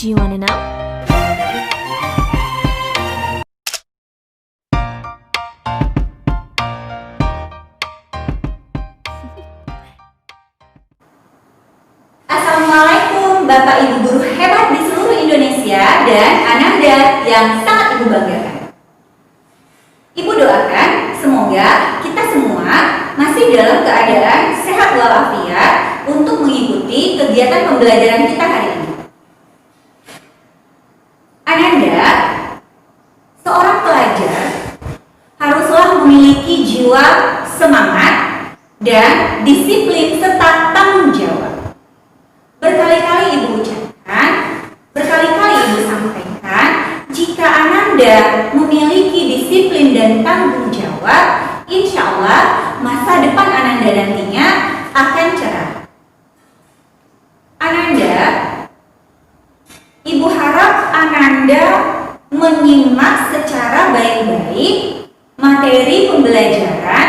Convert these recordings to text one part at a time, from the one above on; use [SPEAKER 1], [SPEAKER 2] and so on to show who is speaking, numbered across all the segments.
[SPEAKER 1] Do you wanna know?
[SPEAKER 2] Assalamualaikum Bapak Ibu guru hebat di seluruh Indonesia dan Ananda yang sangat Ibu banggakan. Ibu doakan semoga kita semua masih dalam keadaan sehat walafiat untuk mengikuti kegiatan pembelajaran kita hari ini. Ananda, seorang pelajar haruslah memiliki jiwa semangat dan disiplin serta tanggung jawab. Berkali-kali Ibu ucapkan, berkali-kali Ibu sampaikan, jika Ananda memiliki disiplin dan tanggung jawab, insya Allah masa depan Ananda nantinya akan cerah. Ananda, Ibu harap Ananda menyimak secara baik-baik materi pembelajaran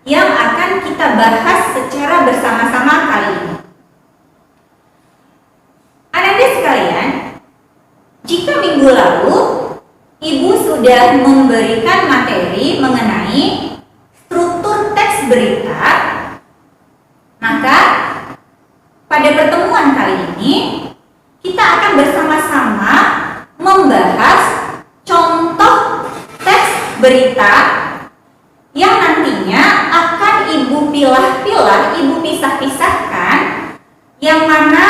[SPEAKER 2] yang akan kita bahas secara bersama-sama kali ini. Ananda sekalian, jika minggu lalu Ibu sudah memberikan materi mengenai struktur teks berita, maka pada pertemuan kali ini kita akan bersama-sama membahas contoh teks berita yang nantinya akan Ibu pilah-pilah, Ibu pisah-pisahkan yang mana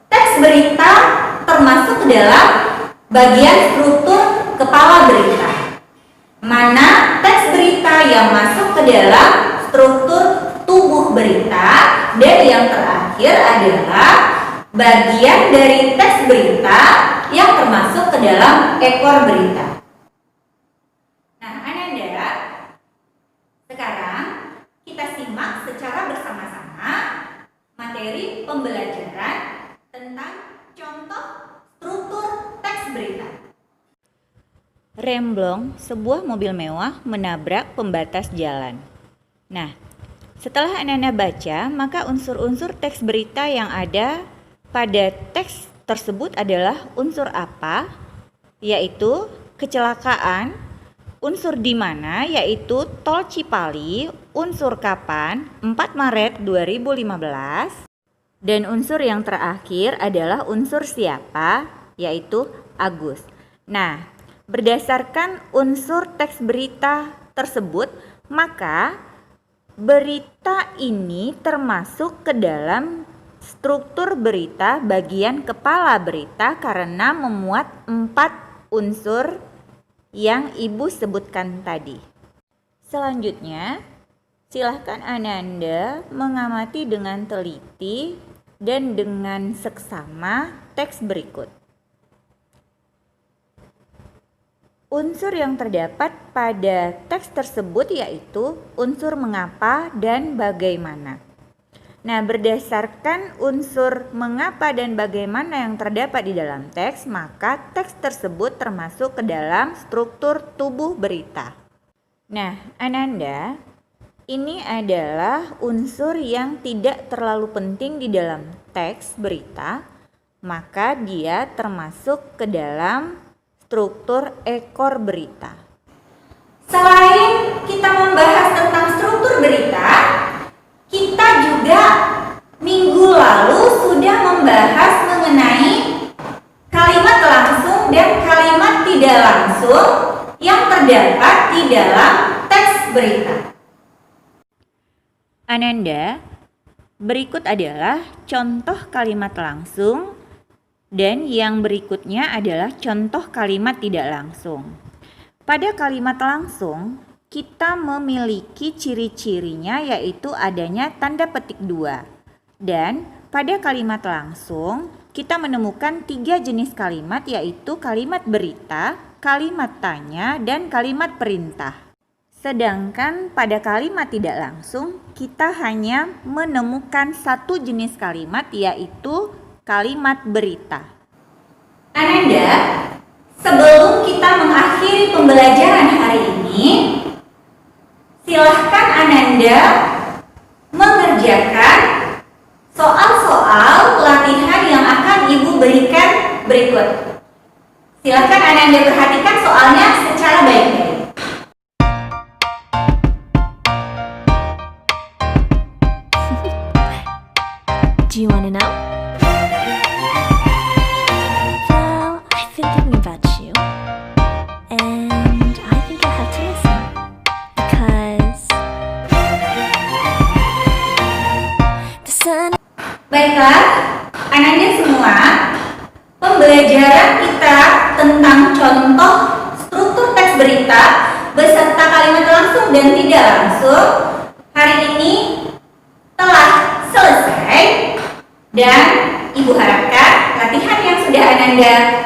[SPEAKER 2] teks berita termasuk dalam bagian struktur kepala berita, mana teks berita yang masuk ke dalam struktur tubuh berita, dan yang terakhir adalah bagian dari teks berita yang termasuk ke dalam ekor berita. Nah, Ananda, sekarang kita simak secara bersama-sama materi pembelajaran tentang contoh struktur teks berita.
[SPEAKER 3] Remblong sebuah mobil mewah menabrak pembatas jalan. Nah, setelah Ananda baca, maka unsur-unsur teks berita yang ada pada teks tersebut adalah unsur apa? Yaitu kecelakaan, unsur di mana yaitu tol Cipali, unsur kapan 4 Maret 2015, dan unsur yang terakhir adalah unsur siapa yaitu Agus. Nah, berdasarkan unsur teks berita tersebut, maka berita ini termasuk ke dalam struktur berita bagian kepala berita karena memuat 4 unsur yang Ibu sebutkan tadi. Selanjutnya, silahkan Ananda mengamati dengan teliti dan dengan seksama teks berikut. Unsur yang terdapat pada teks tersebut yaitu unsur mengapa dan bagaimana. Nah, berdasarkan unsur mengapa dan bagaimana yang terdapat di dalam teks, maka teks tersebut termasuk ke dalam struktur tubuh berita. Nah, Ananda, ini adalah unsur yang tidak terlalu penting di dalam teks berita, maka dia termasuk ke dalam struktur ekor berita.
[SPEAKER 2] Selain kita membahas tentang struktur berita, kita juga minggu lalu sudah membahas mengenai kalimat langsung dan kalimat tidak langsung yang terdapat di dalam teks berita.
[SPEAKER 3] Ananda, berikut adalah contoh kalimat langsung dan yang berikutnya adalah contoh kalimat tidak langsung. Pada kalimat langsung, kita memiliki ciri-cirinya yaitu adanya tanda petik 2. Dan pada kalimat langsung, kita menemukan 3 jenis kalimat yaitu kalimat berita, kalimat tanya, dan kalimat perintah. Sedangkan pada kalimat tidak langsung, kita hanya menemukan 1 jenis kalimat yaitu kalimat berita.
[SPEAKER 2] Ananda, sebelum kita mengakhiri pembelajaran hari ini, silahkan Ananda mengerjakan soal-soal latihan yang akan Ibu berikan berikut. Silakan Ananda perhatikan soalnya secara baik-baik.
[SPEAKER 1] Do you want to know? Well, I've been thinking about you, and I think I have to listen because the sun.
[SPEAKER 2] Baiklah, Ananda semua, pembelajaran kita tentang contoh struktur teks berita beserta kalimat langsung dan tidak langsung hari ini telah selesai, dan Ibu harapkan latihan yang sudah Ananda